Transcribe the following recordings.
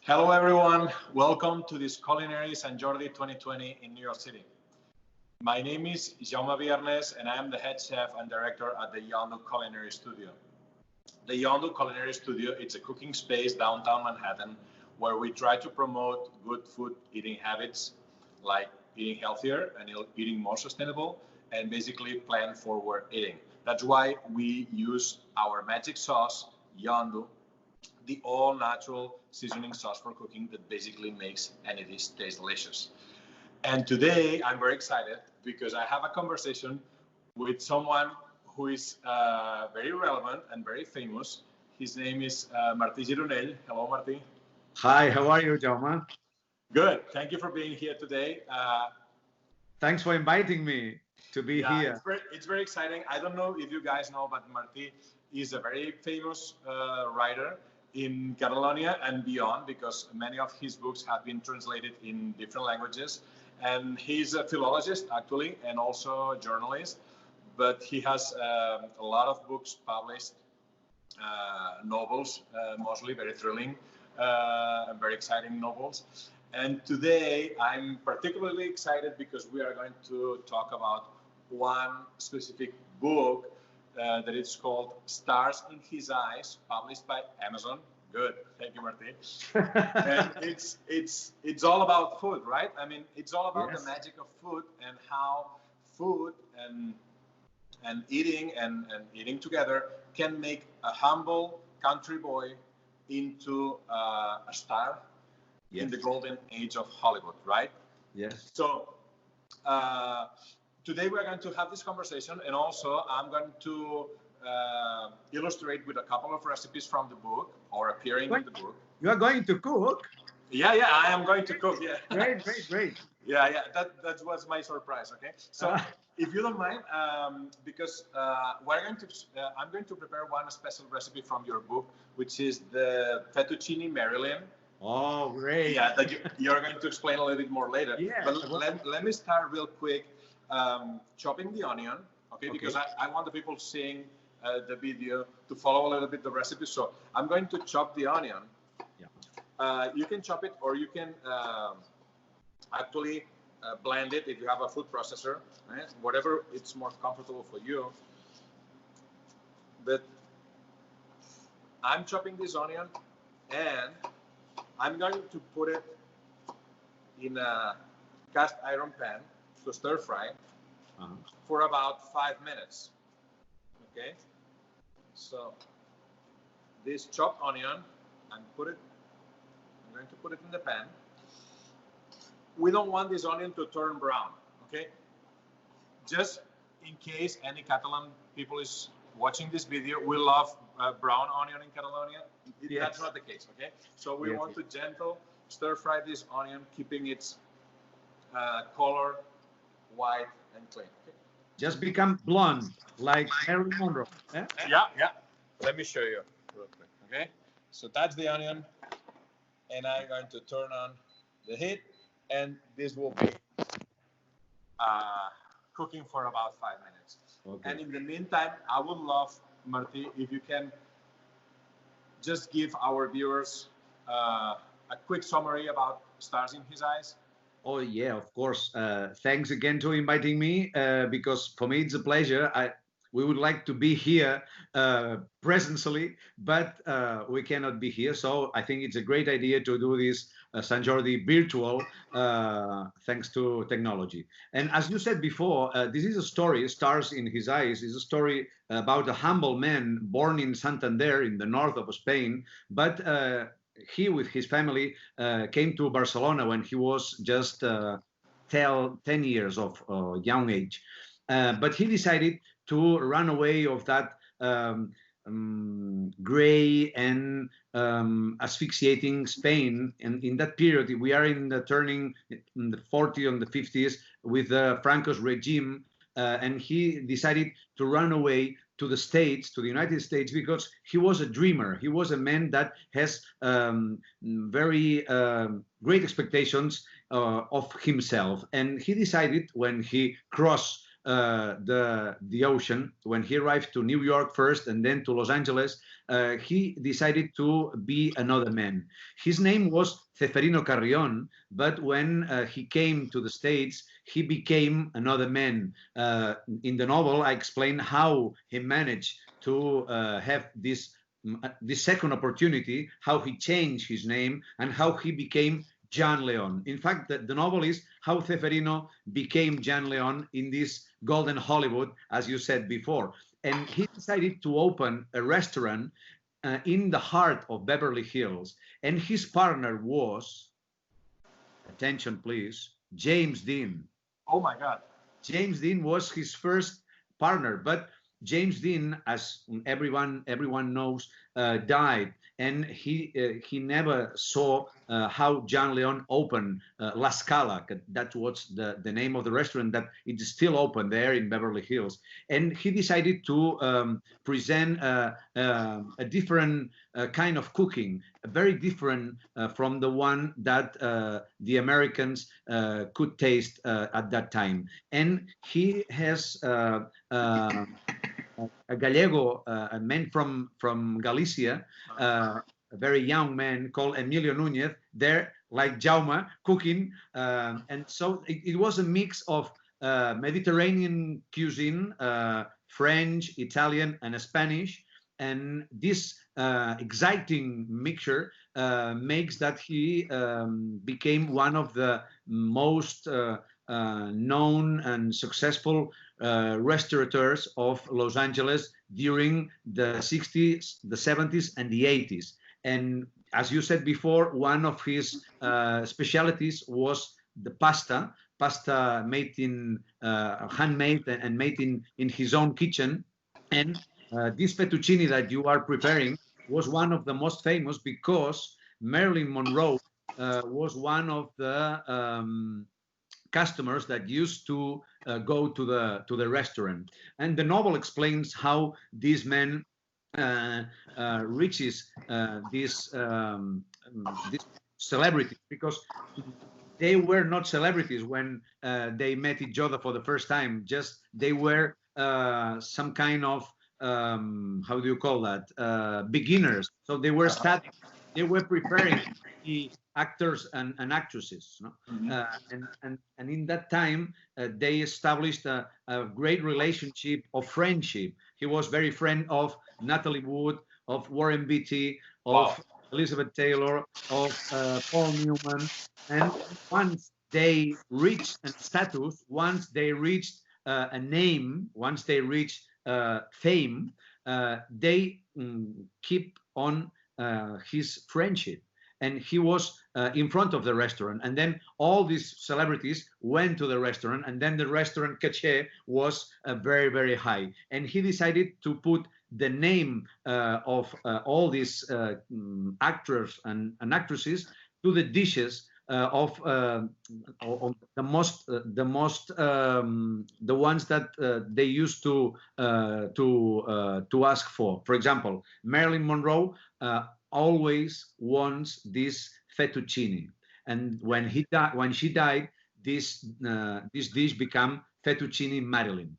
Hello everyone, welcome to this Culinary San Jordi 2020 in New York City. My name is Jaume Biarnés and I am the head chef and director at the Yondu Culinary Studio. The Yondu Culinary Studio is a cooking space downtown Manhattan where we try to promote good food eating habits like eating healthier and eating more sustainable and basically plan forward eating. That's why we use our magic sauce, Yondu, the all-natural seasoning sauce for cooking that basically makes any dish taste delicious. And today I'm very excited because I have a conversation with someone who is very relevant and very famous. His name is Martí Gironell. Hello, Martí. Hi, how are you, Jaume? Good. Thank you for being here today. Thanks for inviting me to be here. It's very exciting. I don't know if you guys know, but Martí is a very famous writer in Catalonia and beyond, because many of his books have been translated in different languages. And he's a philologist, actually, and also a journalist. But he has a lot of books published, novels, mostly very thrilling and very exciting novels. And today I'm particularly excited because we are going to talk about one specific book that is called Stars in His Eyes, published by Amazon. Good, thank you, Martí. And it's all about food, right? I mean, it's all about the magic of food and how food and eating together can make a humble country boy into a star in the golden age of Hollywood, right? Yes. So today we're going to have this conversation, and also I'm going to illustrate with a couple of recipes from the book or appearing in the book. You are going to cook? Yeah, I am going to cook. Yeah. Great. Yeah. That was my surprise. Okay. So if you don't mind, because I'm going to prepare one special recipe from your book, which is the fettuccine Marilyn. Oh, great. Yeah, that you're going to explain a little bit more later. Yeah. But let me start real quick chopping the onion, okay? Because I want the people seeing the video to follow a little bit the recipe. So I'm going to chop the onion. Yeah. You can chop it, or you can actually blend it if you have a food processor, right? Whatever it's more comfortable for you. But I'm chopping this onion, and I'm going to put it in a cast iron pan to stir fry for about 5 minutes. Okay, so this chopped onion, I'm going to put it in the pan. We don't want this onion to turn brown. Okay, just in case any Catalan people is watching this video, we love brown onion in Catalonia. That's not the case. Okay, so we want to gentle stir fry this onion, keeping its color white and clean. Okay? Just become blonde, like Marilyn Monroe. Yeah. Let me show you real quick. Okay, so that's the onion, and I'm going to turn on the heat, and this will be cooking for about 5 minutes. Okay. And in the meantime, I would love, Martí, if you can just give our viewers a quick summary about Stars in His Eyes. Oh, yeah, of course. Thanks again for inviting me, because for me it's a pleasure. We would like to be here presentially, but we cannot be here. So I think it's a great idea to do this San Jordi virtual, thanks to technology. And as you said before, this is a story, Stars in His Eyes, is a story about a humble man born in Santander in the north of Spain, but he, with his family, came to Barcelona when he was just 10 years of young age. But he decided to run away of that gray and asphyxiating Spain. And in that period, we are in the turning in the 40s and the 50s with the Franco's regime. And he decided to run away to the States, to the United States, because he was a dreamer. He was a man that has very great expectations of himself. And he decided, when he crossed the ocean, when he arrived to New York first and then to Los Angeles, he decided to be another man. His name was Ceferino Carrion, but when he came to the States, he became another man. In the novel, I explain how he managed to have this second opportunity, how he changed his name, and how he became Jean Leon. In fact, the novel is how Ceferino became Jean Leon in this golden Hollywood, as you said before. And he decided to open a restaurant in the heart of Beverly Hills. And his partner was, attention please, James Dean. Oh my God. James Dean was his first partner, but James Dean, as everyone knows, died, and he never saw how Jean Leon opened La Scala. That was the name of the restaurant that is still open there in Beverly Hills. And he decided to present a different kind of cooking, very different from the one that the Americans could taste at that time. And he has a Gallego, a man from Galicia, a very young man called Emilio Nunez, there, like Jaume, cooking. And so it was a mix of Mediterranean cuisine, French, Italian, and Spanish. And this exciting mixture makes that he became one of the most known and successful restaurateurs of Los Angeles during the 60s, the 70s, and the 80s. And as you said before, one of his specialities was the pasta made in handmade and made in his own kitchen. And this fettuccine that you are preparing was one of the most famous because Marilyn Monroe was one of the customers that used to go to the restaurant. And the novel explains how this man reaches this celebrity, because they were not celebrities when they met each other for the first time. Just they were some kind of how do you call that, beginners. So they were studying, they were preparing the actors and actresses, no? And in that time they established a great relationship of friendship. He was very friend of Natalie Wood, of Warren Beatty, of Elizabeth Taylor, of Paul Newman. And once they reached a status, once they reached a name, once they reached fame, they keep on his friendship. And he was in front of the restaurant. And then all these celebrities went to the restaurant, and then the restaurant cachet was very, very high. And he decided to put the name of all these actors and actresses to the dishes of the ones that they used to ask for. For example, Marilyn Monroe always wants this fettuccine, and when she died, this dish became fettuccine Marilyn.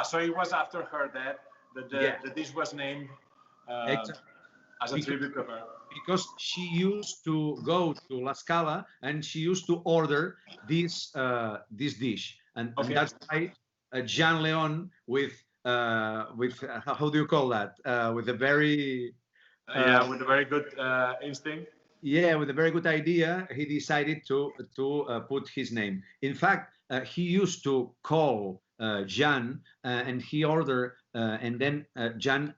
So it was after her death that the dish was named Exactly. as a tribute to her. Because she used to go to La Scala and she used to order this dish, and that's why Jean Leon with how do you call that, with a very with a very good instinct. Yeah, with a very good idea, he decided to put his name. In fact, he used to call Jean and he ordered, and then Jean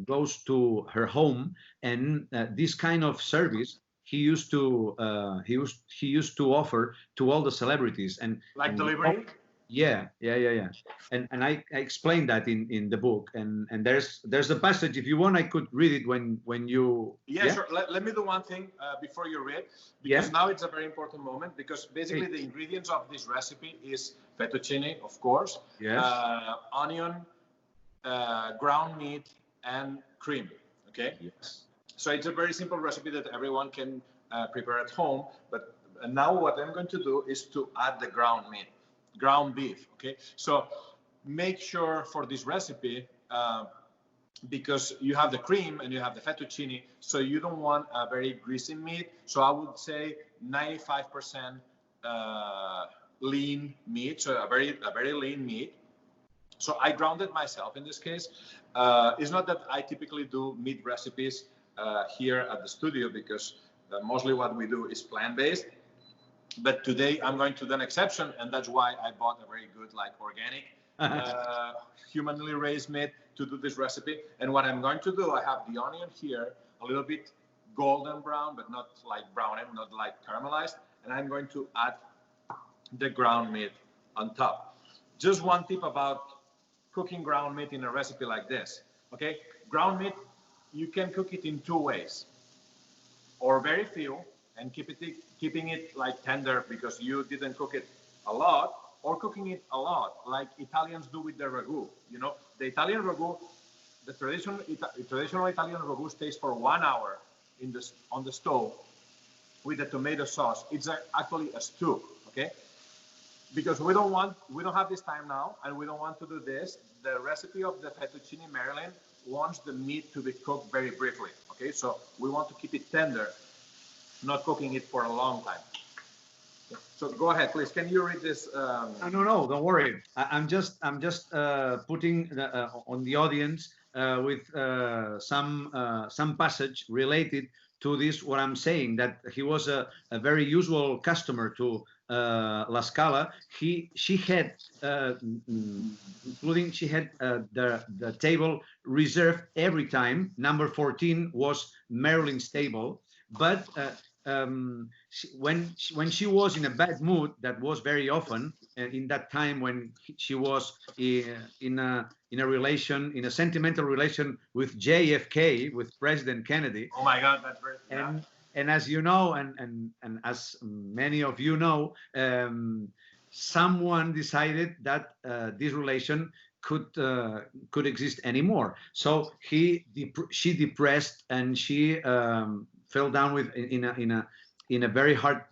goes to her home, and this kind of service he used to offer to all the celebrities, and delivery. Yeah. And I explained that in the book, and there's a passage. If you want, I could read it when you. Yeah, sure. Let me do one thing before you read, because now it's a very important moment, because basically the ingredients of this recipe is fettuccine, of course, onion, ground meat, and cream. Okay. Yes. So it's a very simple recipe that everyone can prepare at home. But now what I'm going to do is to add the ground meat. Ground beef. Okay, so make sure for this recipe, because you have the cream and you have the fettuccine, so you don't want a very greasy meat. So I would say 95% lean meat, so a very lean meat. So I ground it myself in this case. It's not that I typically do meat recipes here at the studio, because mostly what we do is plant-based. But today I'm going to do an exception, and that's why I bought a very good, like, organic, humanly raised meat to do this recipe. And what I'm going to do, I have the onion here, a little bit golden brown, but not like browned, not like caramelized. And I'm going to add the ground meat on top. Just one tip about cooking ground meat in a recipe like this, okay? Ground meat, you can cook it in two ways, or very few, and keeping it like tender because you didn't cook it a lot, or cooking it a lot, like Italians do with the ragu. You know, the Italian ragu, the traditional Italian ragu stays for 1 hour on the stove with the tomato sauce. It's actually a stew, okay? Because we don't have this time now, and we don't want to do this. The recipe of the fettuccine Maryland wants the meat to be cooked very briefly, okay? So we want to keep it tender, not cooking it for a long time. So go ahead, please. Can you read this? No, don't worry. I'm just putting on the audience with some passage related to this. What I'm saying, that he was a very usual customer to La Scala. She had the table reserved every time. Number 14 was Maryland's table, but when she was in a bad mood, that was very often in that time when she was in a sentimental relation with JFK, with President Kennedy. Oh my God, that's very. And as you know, and as many of you know, someone decided that this relation could exist anymore. So she depressed, and she fell down in a very hard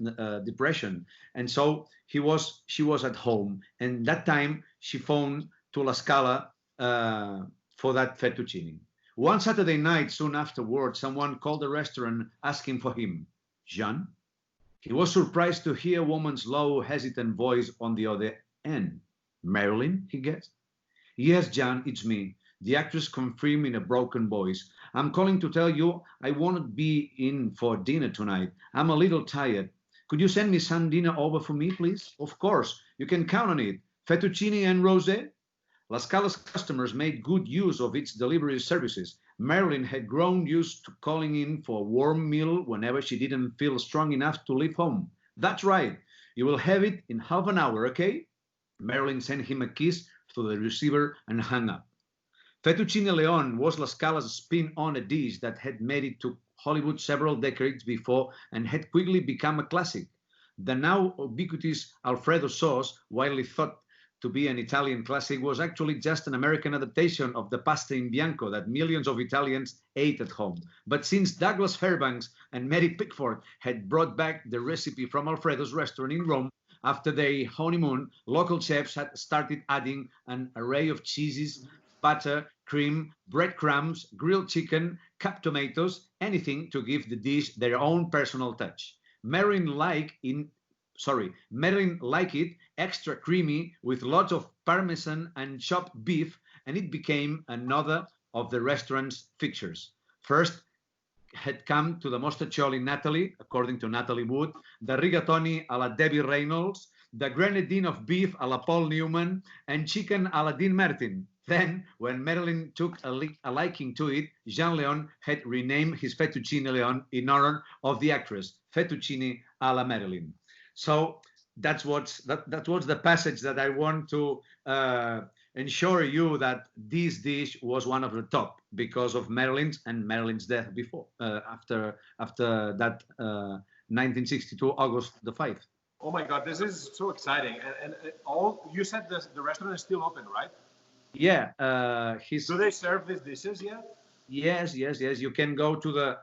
depression, and so she was at home, and that time she phoned to La Scala for that fettuccine. One Saturday night, soon afterwards, someone called the restaurant asking for him. Jean? He was surprised to hear a woman's low, hesitant voice on the other end. Marilyn, he guessed. Yes, Jean, it's me. The actress confirmed in a broken voice. I'm calling to tell you I won't be in for dinner tonight. I'm a little tired. Could you send me some dinner over for me, please? Of course, you can count on it. Fettuccine and rosé? La Scala's customers made good use of its delivery services. Marilyn had grown used to calling in for a warm meal whenever she didn't feel strong enough to leave home. That's right. You will have it in half an hour, okay? Marilyn sent him a kiss through the receiver and hung up. Fettuccine Leon was La Scala's spin on a dish that had made it to Hollywood several decades before and had quickly become a classic. The now ubiquitous Alfredo Sauce, widely thought to be an Italian classic, was actually just an American adaptation of the pasta in bianco that millions of Italians ate at home. But since Douglas Fairbanks and Mary Pickford had brought back the recipe from Alfredo's restaurant in Rome, after their honeymoon, local chefs had started adding an array of cheeses, butter, cream, breadcrumbs, grilled chicken, cup tomatoes, anything to give the dish their own personal touch. Marilyn liked it extra creamy with lots of parmesan and chopped beef, and it became another of the restaurant's fixtures. First had come to the mostaccioli Natalie, according to Natalie Wood, the rigatoni alla Debbie Reynolds, the grenadine of beef a la Paul Newman, and chicken a la Dean Martin. Then, when Marilyn took a liking to it, Jean Leon had renamed his Fettuccine Leon in honor of the actress, Fettuccine alla Marilyn. So that was the passage that I want to ensure you that this dish was one of the top because of Marilyn's death before, after that 1962 August the 5th. Oh my God, this is so exciting! And you said the restaurant is still open, right? Yeah. Do they serve these dishes yet? Yes. You can go to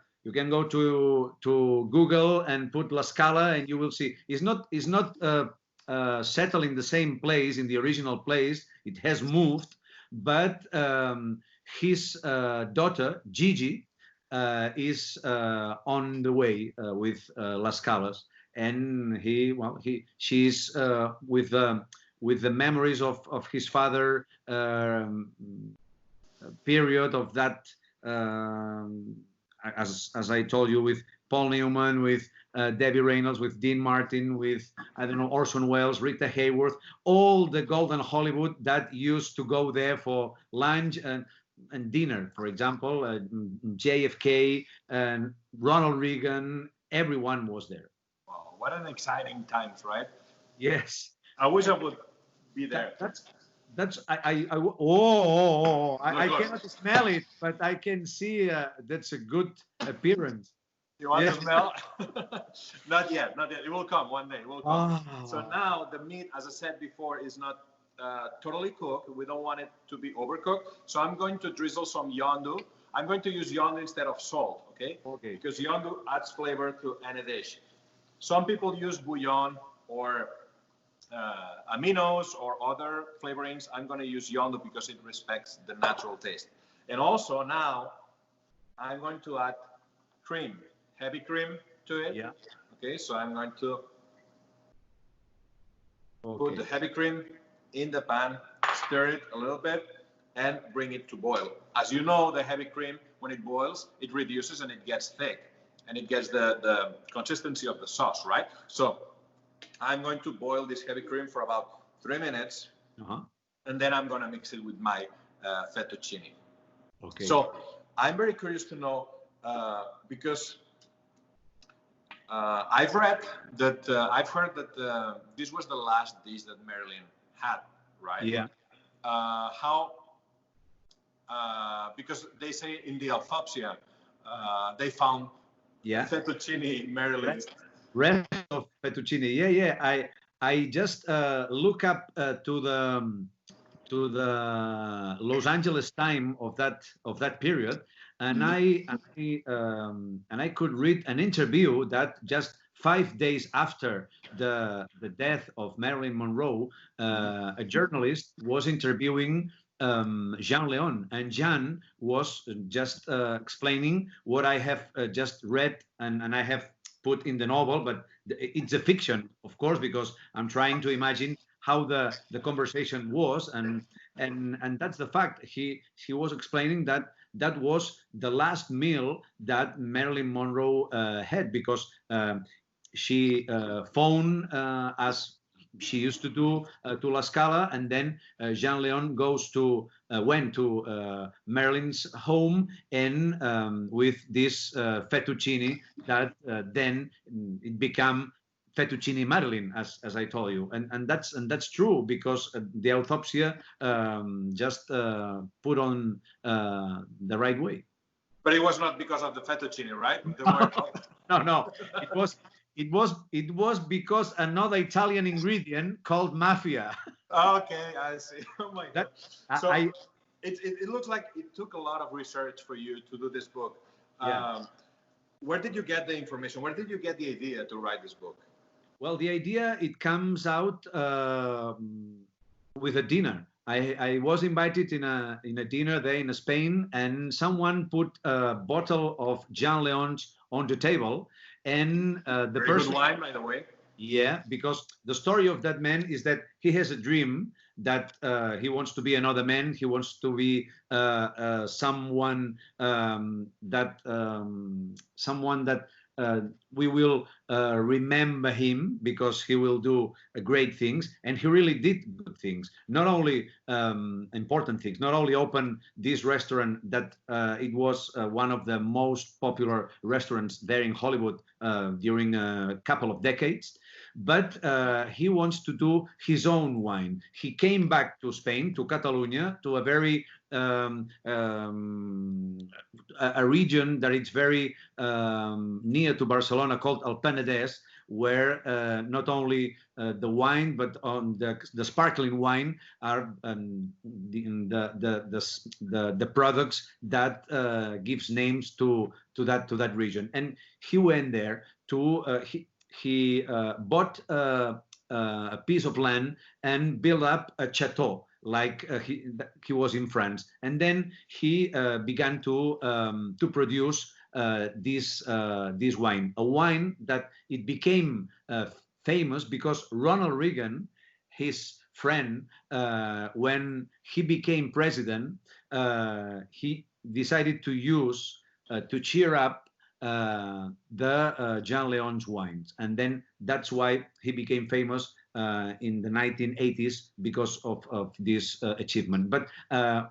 Google and put La Scala, and you will see. It's not settled in the same place, in the original place. It has moved, but his daughter Gigi is on the way with Las Calas, and she's with the memories of his father period of that. As I told you, with Paul Newman, with Debbie Reynolds, with Dean Martin, with, I don't know, Orson Welles, Rita Hayworth, all the golden Hollywood that used to go there for lunch and dinner. For example, JFK and Ronald Reagan, everyone was there. Wow, what an exciting times, right? Yes. I wish I would be there. I cannot smell it, but I can see that's a good appearance. You want to smell? Not yet, not yet. It will come one day. It will come. Oh. So now the meat, as I said before, is not totally cooked. We don't want it to be overcooked. So I'm going to drizzle some yondu. I'm going to use yondu instead of salt, okay? Okay. Because yondu adds flavor to any dish. Some people use bouillon or aminos or other flavorings. I'm going to use yondu because it respects the natural taste. And also now I'm going to add cream, heavy cream to it. Yeah. Okay, so I'm going to put the heavy cream in the pan, stir it a little bit, and bring it to boil. As you know, the heavy cream, when it boils, it reduces and it gets thick, and it gets the consistency of the sauce, right? So I'm going to boil this heavy cream for about 3 minutes, and then I'm going to mix it with my fettuccine. Okay. So I'm very curious to know, because I've heard that this was the last dish that Marilyn had, right? Yeah. Because they say in the autopsy, they found fettuccine Marilyn's. Rest of fettuccine. Yeah. I just look up to the Los Angeles time of that period, and I could read an interview that just 5 days after the death of Marilyn Monroe, a journalist was interviewing Jean Leon, and Jean was just explaining what I have just read and I have put in the novel, but it's a fiction, of course, because I'm trying to imagine how the conversation was, and that's the fact. He was explaining that was the last meal that Marilyn Monroe had, because she phoned as she used to do to La Scala, and then Jean Leon went to Marilyn's home, and with this fettuccine that then it became fettuccine Marilyn, as I told you, and that's true, because the autopsy just put on the right way. But it was not because of the fettuccine, right? No. It was because another Italian ingredient called mafia. Okay, I see. Oh my God. So it looks like it took a lot of research for you to do this book. Where did you get the information? Where did you get the idea to write this book? Well, the idea, it comes out with a dinner. I was invited in a dinner there in Spain, and someone put a bottle of Jean Leon's on the table, and the person. Good wine, by the way. Yeah, because the story of that man is that he has a dream that he wants to be another man. He wants to be someone that we will remember him, because he will do great things, and he really did good things. Not only important things, not only open this restaurant that it was one of the most popular restaurants there in Hollywood during a couple of decades, but he wants to do his own wine. He came back to Spain, to Catalonia, to a very a region that is very near to Barcelona, called El Penedès, where not only the wine, but on the sparkling wine are the products that gives names to that region. And he went there to he bought a a piece of land and build up a chateau, like he was in France. And then he began to produce this wine, a wine that it became famous because Ronald Reagan, his friend, when he became president, he decided to use to cheer up the Jean Leon's wines, and then that's why he became famous in the 1980s because of this achievement. But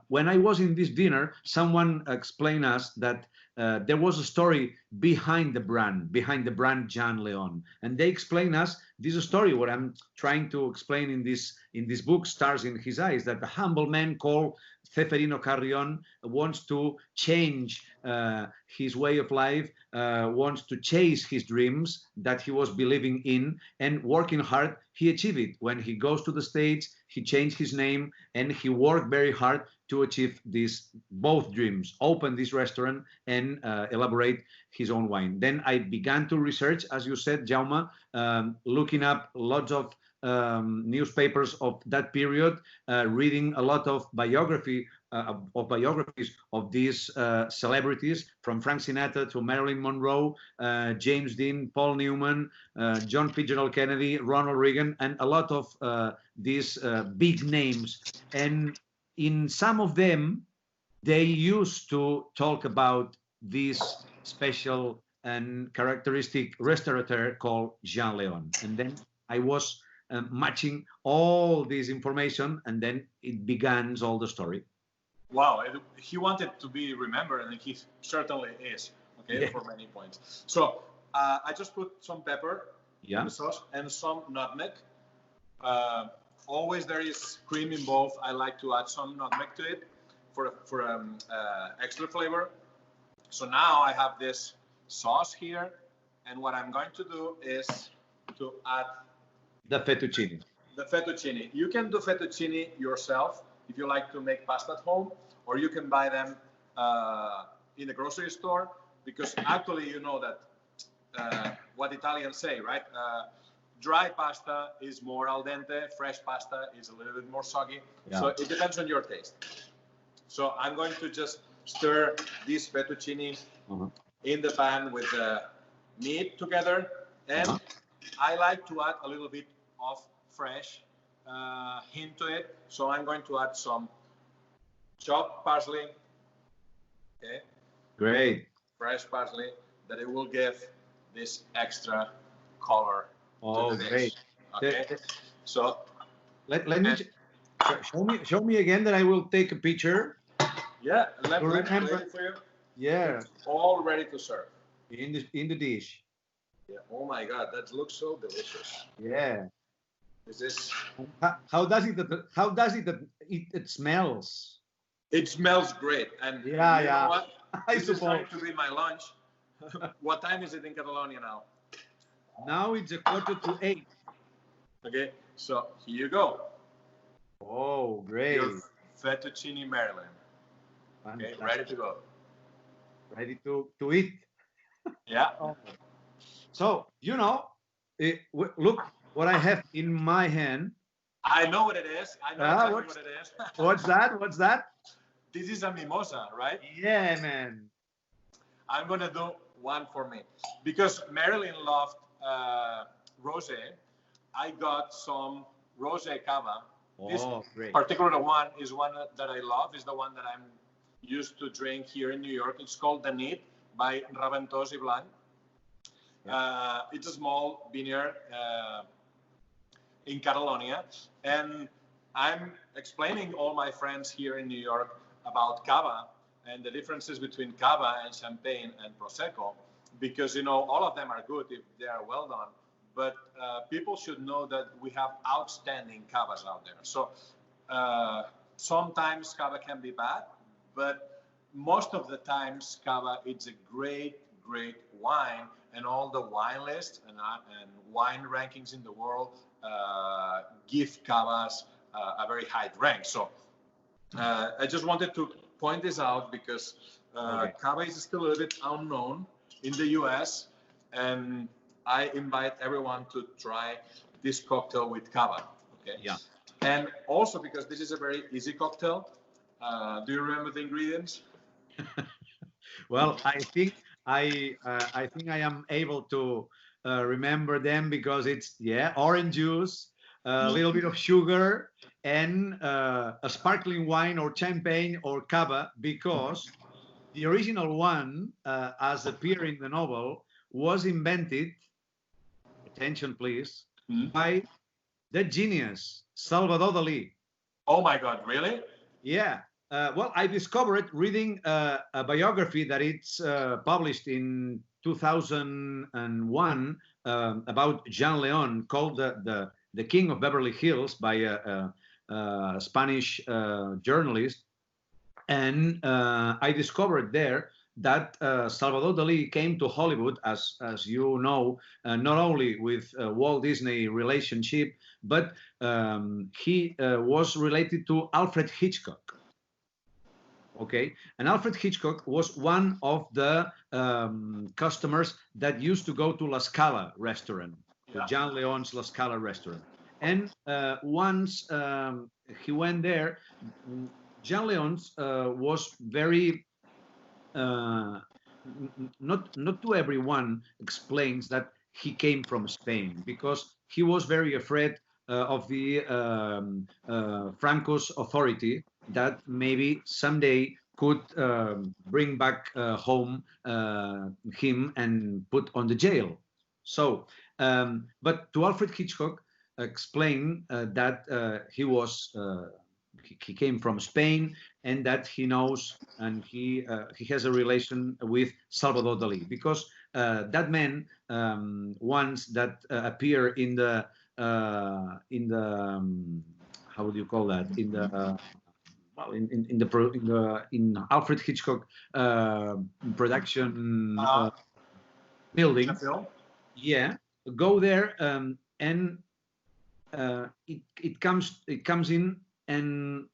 when I was in this dinner, someone explained us that there was a story behind the brand Jean Leon, and they explain us this story. What I'm trying to explain in this book, Stars in His Eyes, that the humble man called Ceferino Carrion wants to change his way of life, wants to chase his dreams that he was believing in, and working hard, he achieved it. When he goes to the States, he changed his name and he worked very hard to achieve these both dreams, open this restaurant and elaborate his own wine. Then I began to research, as you said, Jaume, looking up lots of newspapers of that period, reading a lot of biographies of these celebrities, from Frank Sinatra to Marilyn Monroe, James Dean, Paul Newman, John Fitzgerald Kennedy, Ronald Reagan, and a lot of these big names. And in some of them, they used to talk about this special and characteristic restaurateur called Jean Leon. And then I was matching all this information, and then it begins all the story. Wow, he wanted to be remembered, and he certainly is. Okay, yeah. For many points. So I just put some pepper in the sauce and some nutmeg. Always there is cream involved. I like to add some nutmeg to it for extra flavor. So now I have this sauce here, and what I'm going to do is to add the fettuccine. The fettuccine. You can do fettuccine yourself if you like to make pasta at home, or you can buy them in the grocery store, because actually you know that what Italians say, right? Dry pasta is more al dente, fresh pasta is a little bit more soggy. Yeah. So it depends on your taste. So I'm going to just stir this fettuccine in the pan with the meat together, and I like to add a little bit of fresh hint to it. So I'm going to add some chopped parsley. Okay. Great. Fresh parsley, that it will give this extra color. Oh, great. Okay. So let me show me again, that I will take a picture. Yeah, let me remember it for you. Yeah. It's all ready to serve. In the dish. Yeah. Oh my God, that looks so delicious. Yeah. Is this? How does it smells? It smells great, and yeah, you know what? This is going to be my lunch. What time is it in Catalonia now? Now it's 7:45. Okay, so here you go. Oh, great! Your fettuccine Maryland. Okay, ready to go. Ready to eat. Yeah. Oh. So look what I have in my hand. I know what it is. I know exactly what it is. What's that? What's that? This is a mimosa, right? Yeah, man. I'm gonna do one for me because Marilyn loved rosé. I got some rosé cava. This great. particular one is one that I love. Is the one that I'm used to drink here in New York. It's called The Nit by Raventós i Blanc. Yeah. It's a small vineyard in Catalonia, and I'm explaining all my friends here in New York about cava and the differences between cava and champagne and prosecco, because all of them are good if they are well done, but people should know that we have outstanding cavas out there. So sometimes cava can be bad, but most of the times cava it's a great wine, and all the wine lists and wine rankings in the world give cavas a very high rank. So I just wanted to point this out because cava is still a little bit unknown in the US, and I invite everyone to try this cocktail with cava. Okay. Yeah. And also because this is a very easy cocktail. Do you remember the ingredients? Well, I think I am able to remember them because it's orange juice, a little bit of sugar, and a sparkling wine or champagne or cava, because the original one, as appear in the novel, was invented, attention please, by the genius Salvador Dalí. Oh my God, really? Yeah. Well, I discovered reading a biography that it's published in 2001 about Jean Leon, called the King of Beverly Hills, by a Spanish journalist. And I discovered there that Salvador Dalí came to Hollywood, as you know, not only with Walt Disney relationship, but he was related to Alfred Hitchcock. Okay, and Alfred Hitchcock was one of the customers that used to go to La Scala restaurant, to Jean Leon's La Scala restaurant. And once he went there, Jean Leon's was very not to everyone explains that he came from Spain, because he was very afraid of the Franco's authority, that maybe someday could bring back home him and put on the jail. So, but to Alfred Hitchcock explained that he came from Spain, and that he knows and he has a relation with Salvador Dalí, because that man once that appear in the how do you call that, in the well, in Alfred Hitchcock production building. Yeah, go there, and it comes in, and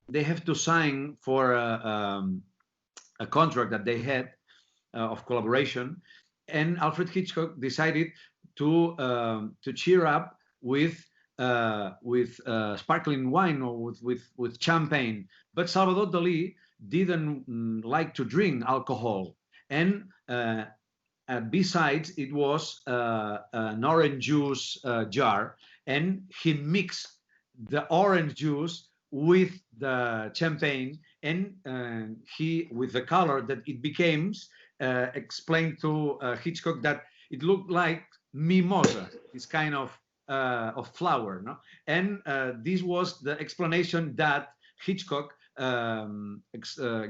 they have to sign for a contract that they had of collaboration. And Alfred Hitchcock decided to cheer up with sparkling wine or with champagne. But Salvador Dalí didn't like to drink alcohol, and besides, it was an orange juice jar, and he mixed the orange juice with the champagne, and he, with the color that it became, explained to Hitchcock that it looked like mimosa, this kind of flower, no? And this was the explanation that Hitchcock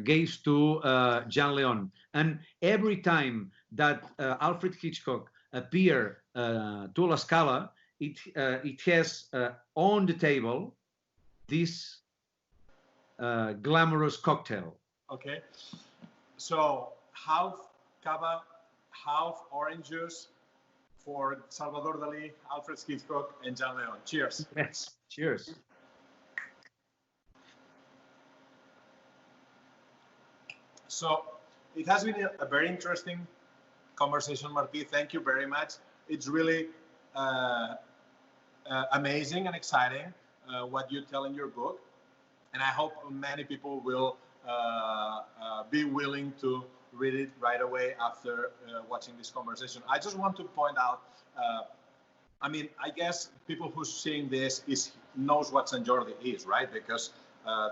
gave to Jean Leon. And every time that Alfred Hitchcock appeared to La Scala, it has on the table this glamorous cocktail. Okay, so half cava, half orange juice for Salvador Dalí, Alfred Hitchcock, and Jean Leon. Cheers. Yes, cheers. So it has been a very interesting conversation, Martí. Thank you very much. It's really amazing and exciting what you tell in your book, and I hope many people will be willing to read it right away after watching this conversation. I just want to point out, I mean, I guess people who's seeing this knows what Sant Jordi is, right? Because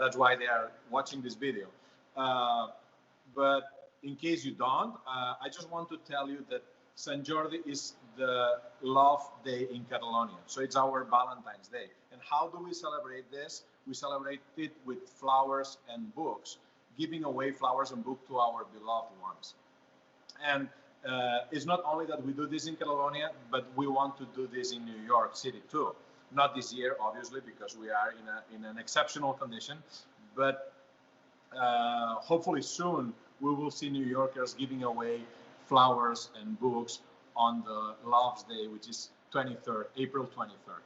that's why they are watching this video. But in case you don't, I just want to tell you that Sant Jordi is the love day in Catalonia. So it's our Valentine's Day. And how do we celebrate this? We celebrate it with flowers and books, giving away flowers and books to our beloved ones. And it's not only that we do this in Catalonia, but we want to do this in New York City too. Not this year, obviously, because we are in an exceptional condition, but hopefully soon we will see New Yorkers giving away flowers and books on the Love's Day, which is April 23rd.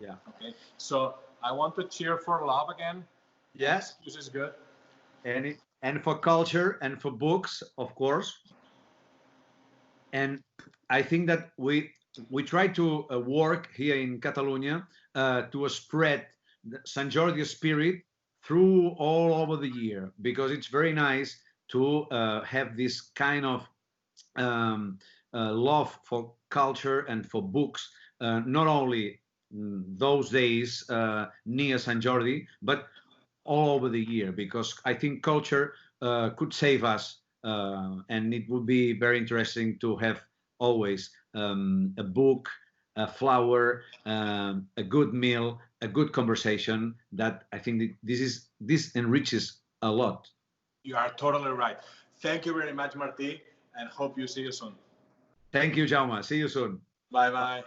Yeah. Okay. So I want to cheer for love again. Yes. This is good. And for culture and for books, of course. And I think that we we try to work here in Catalonia to spread the Sant Jordi spirit through all over the year, because it's very nice to have this kind of love for culture and for books, not only those days near Sant Jordi, but all over the year, because I think culture could save us, and it would be very interesting to have always a book, a flower, a good meal, a good conversation. That I think this enriches a lot. You are totally right. Thank you very much, Martí, and hope you see you soon. Thank you, Jaume. See you soon. Bye bye.